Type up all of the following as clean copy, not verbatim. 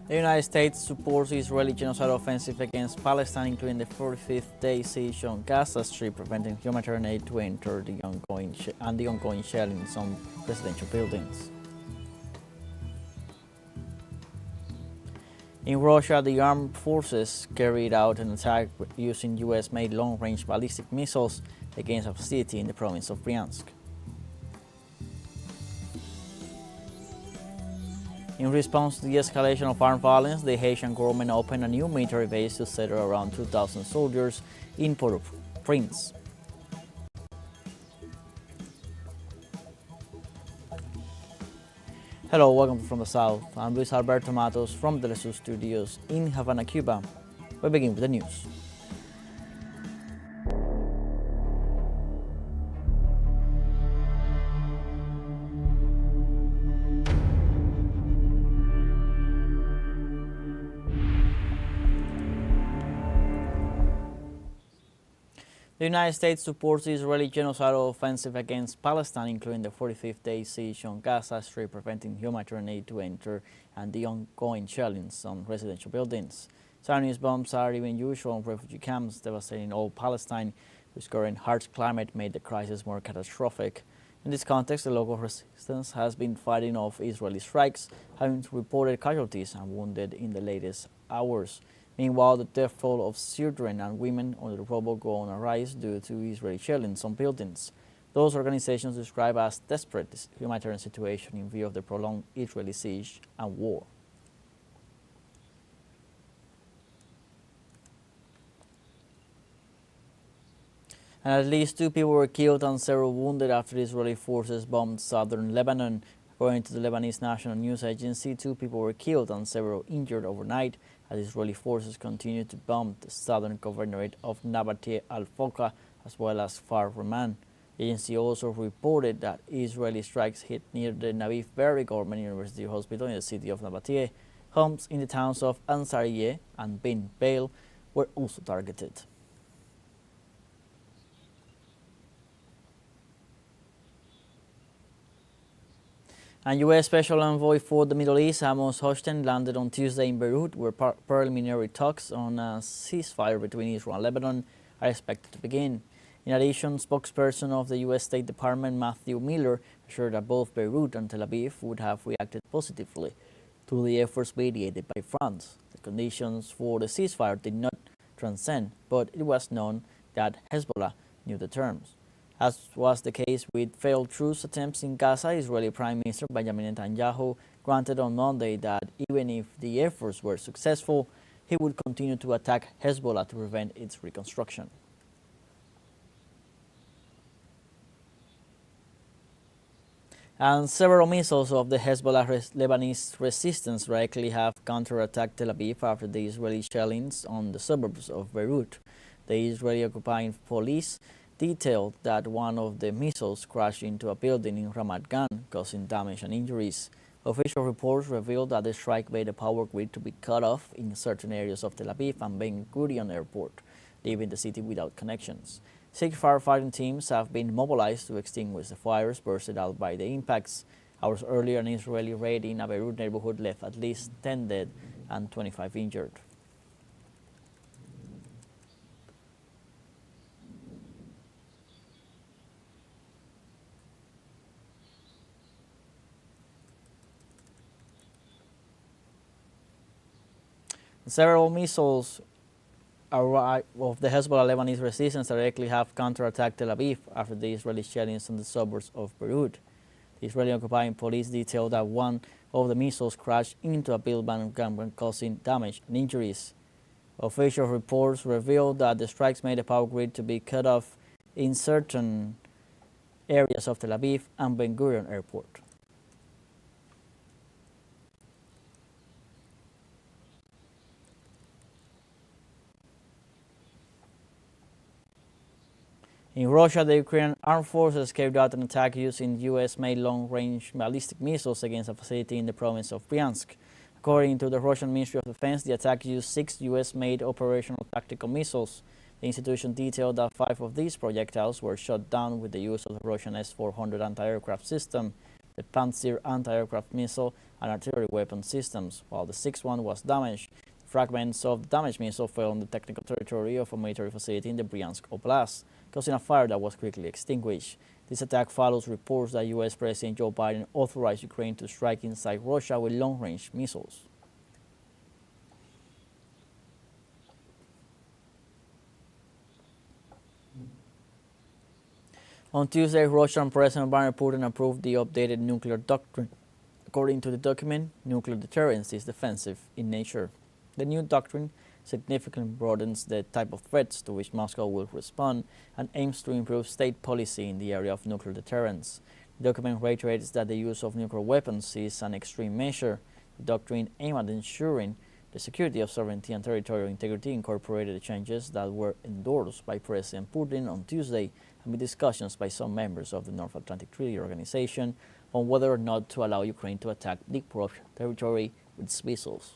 The United States supports Israeli genocide offensive against Palestine, including the 45th day siege on Gaza Strip, preventing humanitarian aid to enter the ongoing shelling in some residential buildings. In Russia, the armed forces carried out an attack using US-made long-range ballistic missiles against a facility in the province of Bryansk. In response to the escalation of armed violence, the Haitian government opened a new military base to settle around 2,000 soldiers in Port-au-Prince. Hello, welcome from the South. I'm Luis Alberto Matos from the teleSUR studios in Havana, Cuba. We begin with the news. The United States supports the Israeli genocidal offensive against Palestine, including the 45th day siege on Gaza Strip, preventing humanitarian aid to enter, and the ongoing shellings on residential buildings. Zionist bombs are even usual on refugee camps, devastating all Palestine, whose current harsh climate made the crisis more catastrophic. In this context, the local resistance has been fighting off Israeli strikes, having reported casualties and wounded in the latest hours. Meanwhile, the death toll of children and women on the rubble go on a rise due to Israeli shelling some buildings. Those organizations describe as desperate humanitarian situation in view of the prolonged Israeli siege and war. And at least 2 people were killed and several wounded after the Israeli forces bombed southern Lebanon. According to the Lebanese National News Agency, 2 people were killed and several injured overnight as Israeli forces continued to bomb the southern governorate of Nabatieh al-Foka as well as Far Raman. The agency also reported that Israeli strikes hit near the Naviv Berry Government University Hospital in the city of Nabatieh. Homes in the towns of Ansariyeh and Bin Bail were also targeted. And U.S. Special Envoy for the Middle East, Amos Hochstein, landed on Tuesday in Beirut, where preliminary talks on a ceasefire between Israel and Lebanon are expected to begin. In addition, spokesperson of the U.S. State Department, Matthew Miller, assured that both Beirut and Tel Aviv would have reacted positively to the efforts mediated by France. The conditions for the ceasefire did not transcend, but it was known that Hezbollah knew the terms. As was the case with failed truce attempts in Gaza, Israeli Prime Minister Benjamin Netanyahu granted on Monday that even if the efforts were successful, he would continue to attack Hezbollah to prevent its reconstruction. And several missiles of the Hezbollah Lebanese resistance directly have counterattacked Tel Aviv after the Israeli shellings on the suburbs of Beirut. The Israeli occupying police detailed that one of the missiles crashed into a building in Ramat Gan, causing damage and injuries. Official reports revealed that the strike made the power grid to be cut off in certain areas of Tel Aviv and Ben Gurion Airport, leaving the city without connections. 6 firefighting teams have been mobilized to extinguish the fires bursted out by the impacts. Hours earlier, an Israeli raid in a Beirut neighborhood left at least 10 dead and 25 injured. Several missiles of the Hezbollah Lebanese resistance directly have counterattacked Tel Aviv after the Israeli shellings on the suburbs of Beirut. The Israeli occupying police detailed that one of the missiles crashed into a building, causing damage and injuries. Official reports revealed that the strikes made the power grid to be cut off in certain areas of Tel Aviv and Ben Gurion Airport. In Russia, the Ukrainian armed forces carried out an attack using US-made long-range ballistic missiles against a facility in the province of Bryansk. According to the Russian Ministry of Defense, the attack used 6 US-made operational tactical missiles. The institution detailed that 5 of these projectiles were shot down with the use of the Russian S-400 anti-aircraft system. the Panzer anti-aircraft missile and artillery weapon systems, while the sixth one was damaged. Fragments of the damaged missile fell on the technical territory of a military facility in the Bryansk Oblast, causing a fire that was quickly extinguished. This attack follows reports that U.S. President Joe Biden authorized Ukraine to strike inside Russia with long-range missiles. On Tuesday, Russian President Vladimir Putin approved the updated nuclear doctrine. According to the document, nuclear deterrence is defensive in nature. The new doctrine significantly broadens the type of threats to which Moscow will respond and aims to improve state policy in the area of nuclear deterrence. The document reiterates that the use of nuclear weapons is an extreme measure. The doctrine aimed at ensuring the security of sovereignty and territorial integrity incorporated the changes that were endorsed by President Putin on Tuesday amid discussions by some members of the North Atlantic Treaty Organization on whether or not to allow Ukraine to attack deep Russian territory with its missiles.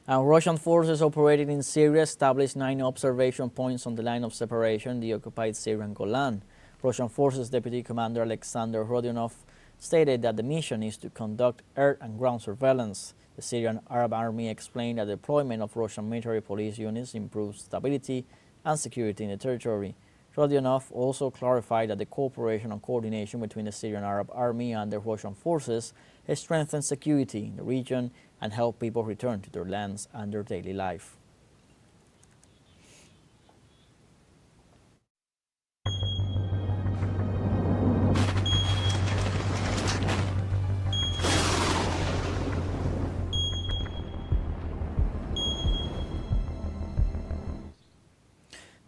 And Russian forces operating in Syria established 9 observation points on the line of separation, the occupied Syrian Golan. Russian Forces Deputy Commander Alexander Rodionov stated that the mission is to conduct air and ground surveillance. The Syrian Arab Army explained that the deployment of Russian military police units improves stability and security in the territory. Rodionov also clarified that the cooperation and coordination between the Syrian Arab Army and the Russian forces has strengthened security in the region and helped people return to their lands and their daily life.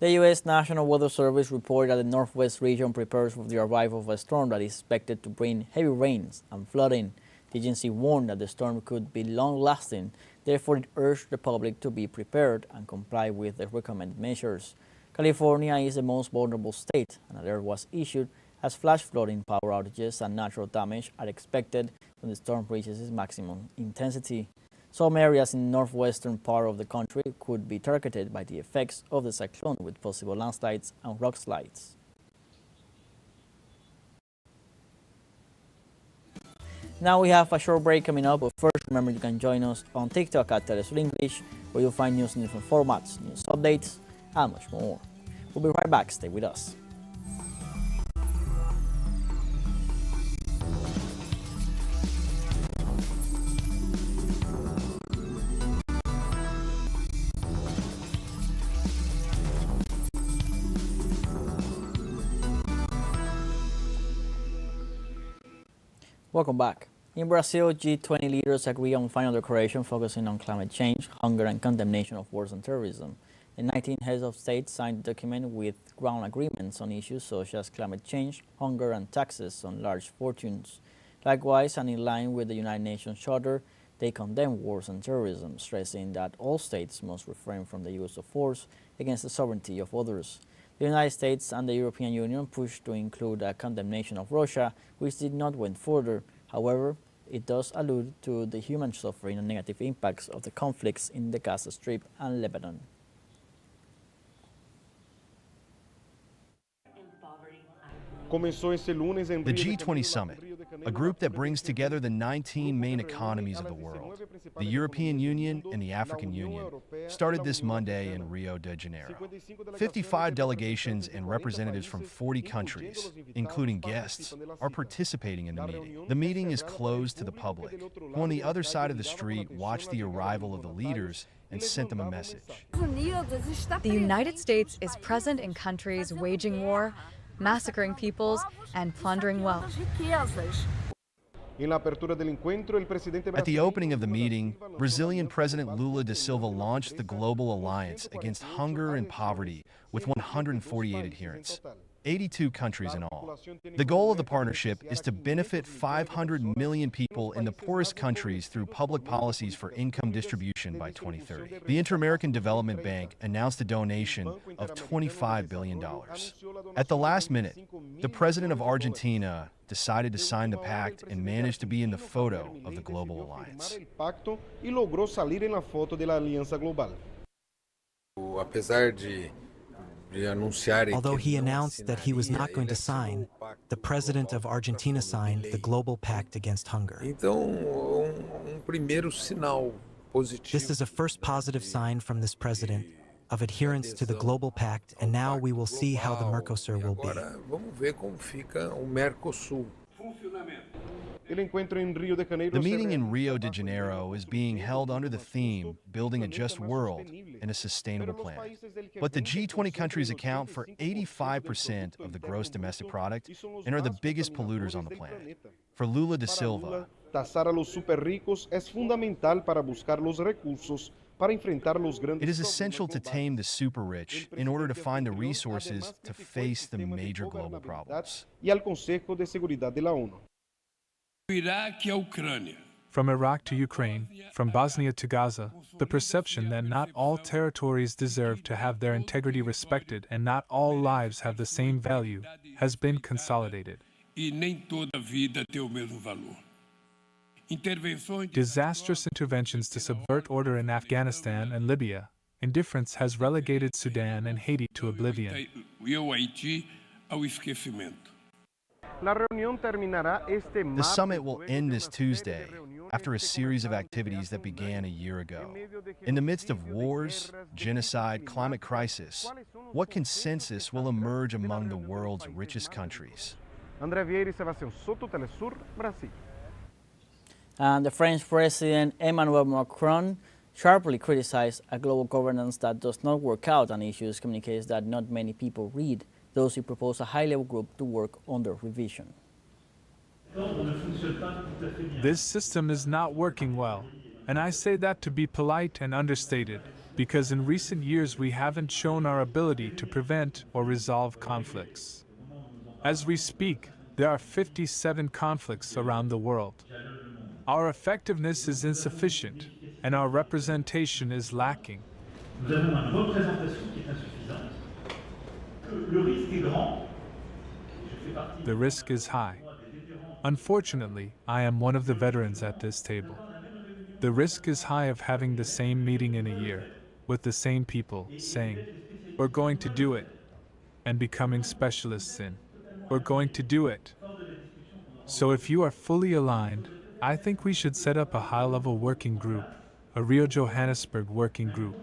The U.S. National Weather Service reported that the Northwest region prepares for the arrival of a storm that is expected to bring heavy rains and flooding. The agency warned that the storm could be long-lasting, therefore it urged the public to be prepared and comply with the recommended measures. California is the most vulnerable state. An alert was issued as flash flooding, power outages, and natural damage are expected when the storm reaches its maximum intensity. Some areas in the northwestern part of the country could be targeted by the effects of the cyclone with possible landslides and rock slides. Now we have a short break coming up, but first remember you can join us on TikTok at teleSUR English, where you'll find news in different formats, news updates, and much more. We'll be right back. Stay with us. Welcome back. In Brazil, G20 leaders agree on final declaration focusing on climate change, hunger, and condemnation of wars and terrorism. The 19 heads of state signed the document with ground agreements on issues such as climate change, hunger, and taxes on large fortunes. Likewise, and in line with the United Nations Charter, they condemn wars and terrorism, stressing that all states must refrain from the use of force against the sovereignty of others. The United States and the European Union pushed to include a condemnation of Russia, which did not went further. However, it does allude to the human suffering and negative impacts of the conflicts in the Gaza Strip and Lebanon. The G20 Summit, a group that brings together the 19 main economies of the world, the European Union and the African Union, started this Monday in Rio de Janeiro. 55 delegations and representatives from 40 countries, including guests, are participating in the meeting. The meeting is closed to the public, who on the other side of the street watched the arrival of the leaders and sent them a message. The United States is present in countries waging war, massacring peoples, and plundering wealth. At the opening of the meeting, Brazilian President Lula da Silva launched the Global Alliance Against Hunger and Poverty with 148 adherents, 82 countries in all. The goal of the partnership is to benefit 500 million people in the poorest countries through public policies for income distribution by 2030. The Inter-American Development Bank announced a donation of $25 billion. At the last minute, the president of Argentina decided to sign the pact and managed to be in the photo of the Global Alliance. Although he announced that he was not going to sign, the president of Argentina signed the Global Pact Against Hunger. This is a first positive sign from this president of adherence to the Global Pact, and now we will see how the Mercosur will be. The meeting in Rio de Janeiro is being held under the theme, Building a Just World and a Sustainable Planet. But the G20 countries account for 85% of the gross domestic product and are the biggest polluters on the planet. For Lula da Silva, it is essential to tame the super rich in order to find the resources to face the major global problems. From Iraq to Ukraine, from Bosnia to Gaza, the perception that not all territories deserve to have their integrity respected and not all lives have the same value has been consolidated. Disastrous interventions to subvert order in Afghanistan and Libya, indifference has relegated Sudan and Haiti to oblivion. The summit will end this Tuesday after a series of activities that began a year ago. In the midst of wars, genocide, climate crisis, what consensus will emerge among the world's richest countries? And the French President Emmanuel Macron sharply criticized a global governance that does not work out and issues communiques that not many people read. Thus, he proposed a high-level group to work under revision. This system is not working well, and I say that to be polite and understated, because in recent years we haven't shown our ability to prevent or resolve conflicts. As we speak, there are 57 conflicts around the world. Our effectiveness is insufficient, and our representation is lacking. The risk is high. Unfortunately, I am one of the veterans at this table. The risk is high of having the same meeting in a year, with the same people saying, "We're going to do it," and becoming specialists in, "We're going to do it." So if you are fully aligned, I think we should set up a high-level working group, a Rio-Johannesburg working group.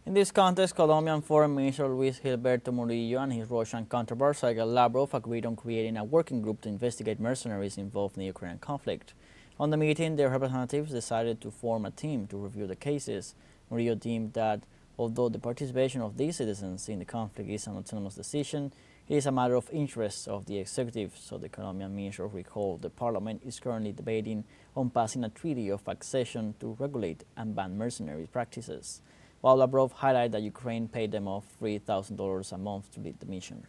In this context, Colombian Foreign Minister Luis Gilberto Murillo and his Russian counterpart Sergei Lavrov agreed on creating a working group to investigate mercenaries involved in the Ukrainian conflict. On the meeting, their representatives decided to form a team to review the cases. Murillo deemed that although the participation of these citizens in the conflict is an autonomous decision, it is a matter of interest of the executive, so the Colombian minister recalled the parliament is currently debating on passing a treaty of accession to regulate and ban mercenary practices, while Lavrov highlighted that Ukraine paid them off $3,000 a month to lead the mission.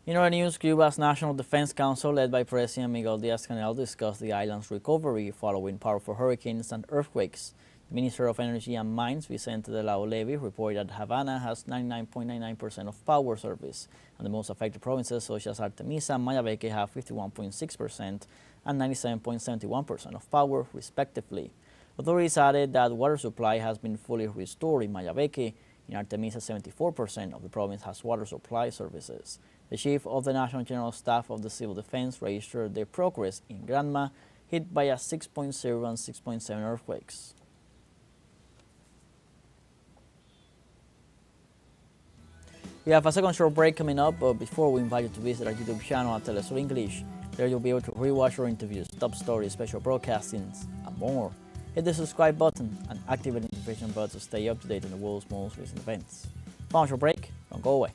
In other news, Cuba's National Defense Council, led by President Miguel Diaz-Canel, discussed the island's recovery following powerful hurricanes and earthquakes. The Minister of Energy and Mines, Vicente de la Oleve, reported that Havana has 99.99% of power service, and the most affected provinces such as Artemisa and Mayabeque have 51.6% and 97.71% of power, respectively. Authorities added that water supply has been fully restored in Mayabeque. In Artemisa, 74% of the province has water supply services. The chief of the National General Staff of the Civil Defense registered their progress in Granma, hit by a 6.0 and 6.7 earthquakes. We have a second short break coming up, but before we invite you to visit our YouTube channel at teleSUR English. There you'll be able to rewatch our interviews, top stories, special broadcastings, and more. Hit the subscribe button and activate the notification bell to stay up to date on the world's most recent events. Final short break, don't go away.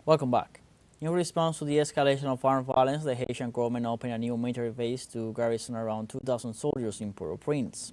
Welcome back. In response to the escalation of armed violence, the Haitian government opened a new military base to garrison around 2,000 soldiers in Port-au-Prince.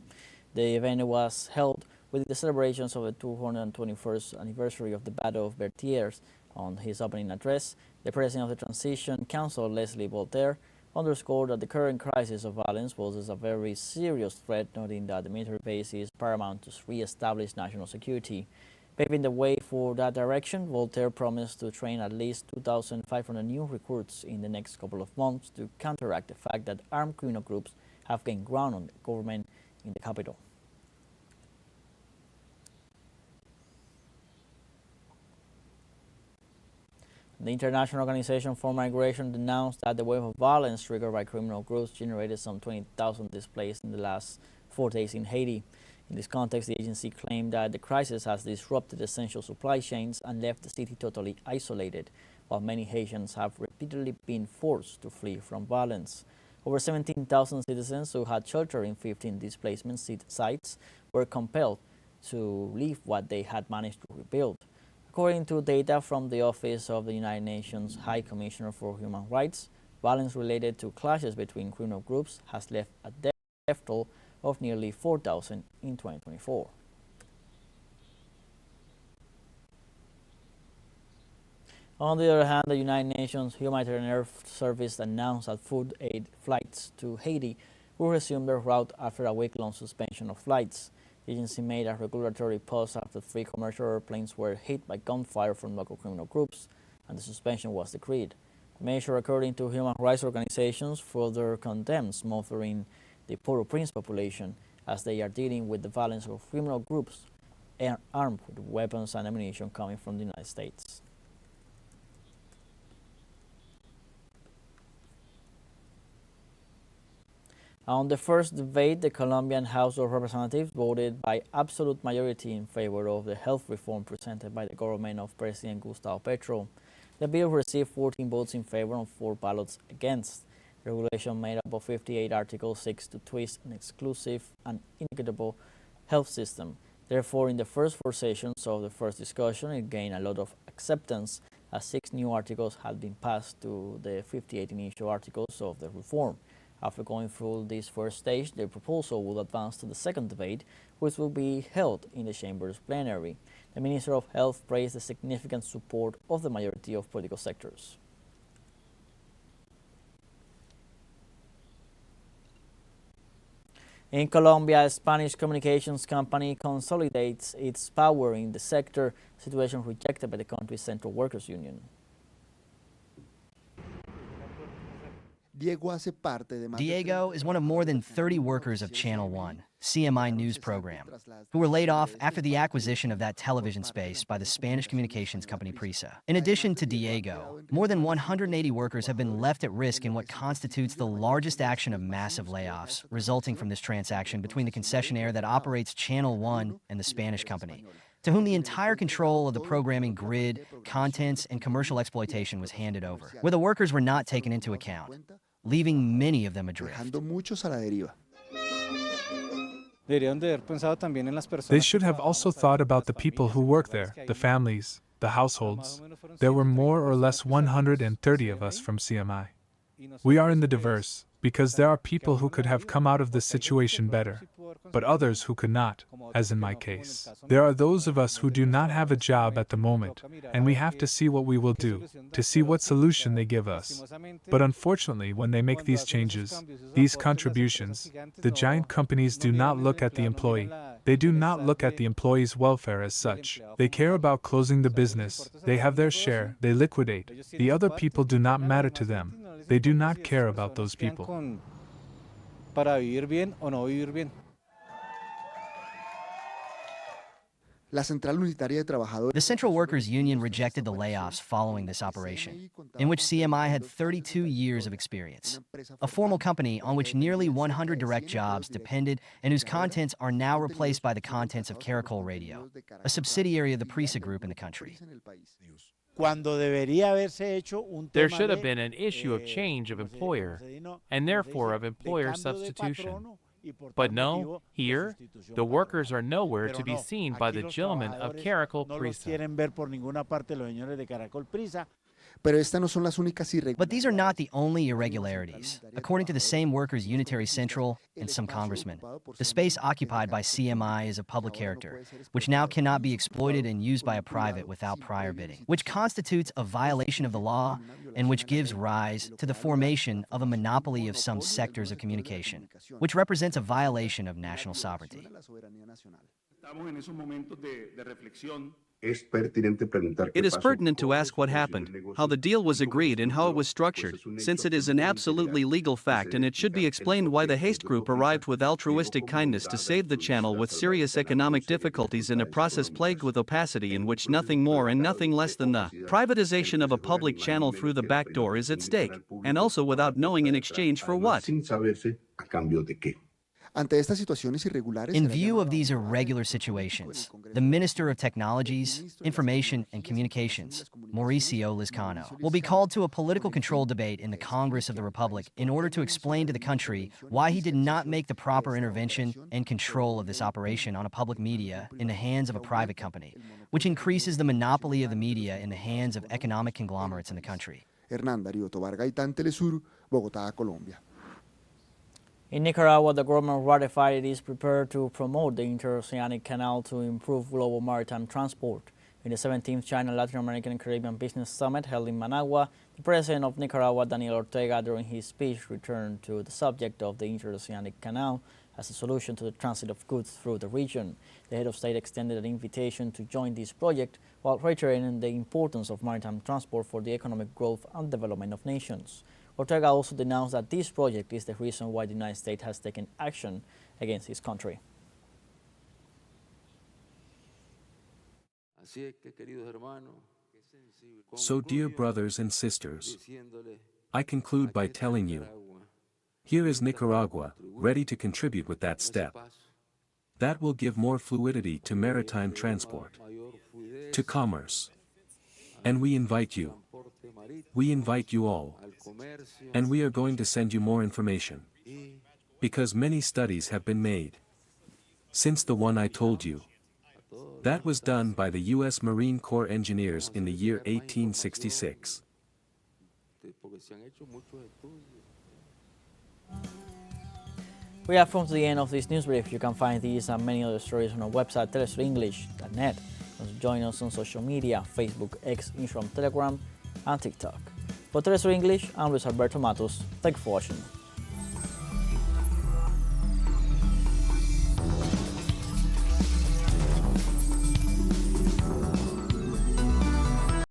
The event was held with the celebrations of the 221st anniversary of the Battle of Berthiers On his opening address, the president of the Transition Council, Leslie Voltaire, underscored that the current crisis of violence poses a very serious threat, noting that the military base is paramount to re-establish national security. Paving the way for that direction, Voltaire promised to train at least 2,500 new recruits in the next couple of months to counteract the fact that armed criminal groups have gained ground on the government in the capital. The International Organization for Migration denounced that the wave of violence triggered by criminal groups generated some 20,000 displaced in the last 4 days in Haiti. In this context, the agency claimed that the crisis has disrupted essential supply chains and left the city totally isolated, while many Haitians have repeatedly been forced to flee from violence. Over 17,000 citizens who had shelter in 15 displacement sites were compelled to leave what they had managed to rebuild. According to data from the Office of the United Nations High Commissioner for Human Rights, violence related to clashes between criminal groups has left a death toll of nearly 4,000 in 2024. On the other hand, the United Nations Humanitarian Air Service announced that food aid flights to Haiti will resume their route after a week-long suspension of flights. The agency made a regulatory pause after 3 commercial airplanes were hit by gunfire from local criminal groups, and the suspension was decreed. The measure, according to human rights organizations, further condemns smothering the Port-au-Prince population as they are dealing with the violence of criminal groups armed with weapons and ammunition coming from the United States. On the first debate, the Colombian House of Representatives voted by absolute majority in favor of the health reform presented by the government of President Gustavo Petro. The bill received 14 votes in favor and 4 ballots against. The regulation made up of 58 articles seeks to twist an exclusive and inequitable health system. Therefore, in the first 4 sessions of the first discussion, it gained a lot of acceptance as 6 new articles had been passed to the 58 initial articles of the reform. After going through this first stage, the proposal will advance to the second debate, which will be held in the Chamber's plenary. The Minister of Health praised the significant support of the majority of political sectors. In Colombia, a Spanish communications company consolidates its power in the sector, a situation rejected by the country's Central Workers Union. Diego is one of more than 30 workers of Channel 1, CMI news program, who were laid off after the acquisition of that television space by the Spanish communications company Prisa. In addition to Diego, more than 180 workers have been left at risk in what constitutes the largest action of massive layoffs resulting from this transaction between the concessionaire that operates Channel 1 and the Spanish company, to whom the entire control of the programming grid, contents, and commercial exploitation was handed over, where the workers were not taken into account, leaving many of them adrift. They should have also thought about the people who work there, the families, the households. There were more or less 130 of us from CMI. We are in the diverse, because there are people who could have come out of this situation better, but others who could not, as in my case. There are those of us who do not have a job at the moment, and we have to see what we will do, to see what solution they give us. But unfortunately, when they make these changes, these contributions, the giant companies do not look at the employee. They do not look at the employee's welfare as such. They care about closing the business, they have their share, they liquidate. The other people do not matter to them. They do not care about those people. The Central Workers Union rejected the layoffs following this operation, in which CMI had 32 years of experience, a formal company on which nearly 100 direct jobs depended and whose contents are now replaced by the contents of Caracol Radio, a subsidiary of the Prisa Group in the country. There should have been an issue of change of employer, and therefore of employer substitution. But no, here, the workers are nowhere to be seen by the gentlemen of Caracol Prisa. But these are not the only irregularities. According to the same workers' Unitary Central and some congressmen, the space occupied by CMI is of public character, which now cannot be exploited and used by a private without prior bidding, which constitutes a violation of the law and which gives rise to the formation of a monopoly of some sectors of communication, which represents a violation of national sovereignty. It is pertinent to ask what happened, how the deal was agreed, and how it was structured, since it is an absolutely legal fact, and it should be explained why the Haste Group arrived with altruistic kindness to save the channel with serious economic difficulties in a process plagued with opacity in which nothing more and nothing less than the privatization of a public channel through the back door is at stake, and also without knowing in exchange for what. In view of these irregular situations, the Minister of Technologies, Information and Communications, Mauricio Lizcano, will be called to a political control debate in the Congress of the Republic in order to explain to the country why he did not make the proper intervention and control of this operation on a public media in the hands of a private company, which increases the monopoly of the media in the hands of economic conglomerates in the country. teleSUR, Bogotá, Colombia. In Nicaragua, the government ratified it is prepared to promote the Interoceanic Canal to improve global maritime transport. In the 17th China Latin American and Caribbean Business Summit held in Managua, the president of Nicaragua, Daniel Ortega, during his speech returned to the subject of the Interoceanic Canal as a solution to the transit of goods through the region. The head of state extended an invitation to join this project while reiterating the importance of maritime transport for the economic growth and development of nations. Ortega also denounced that this project is the reason why the United States has taken action against his country. So, dear brothers and sisters, I conclude by telling you, here is Nicaragua, ready to contribute with that step. That will give more fluidity to maritime transport, to commerce. And we invite you all, and we are going to send you more information, because many studies have been made since the one I told you. That was done by the U.S. Marine Corps engineers in the year 1866. We have come to the end of this news brief. You can find these and many other stories on our website, telesurenglish.net. Join us on social media, Facebook, X, Instagram, Telegram, and TikTok. For TeleSUR English, I'm Luis Alberto Matos. Thank you for watching.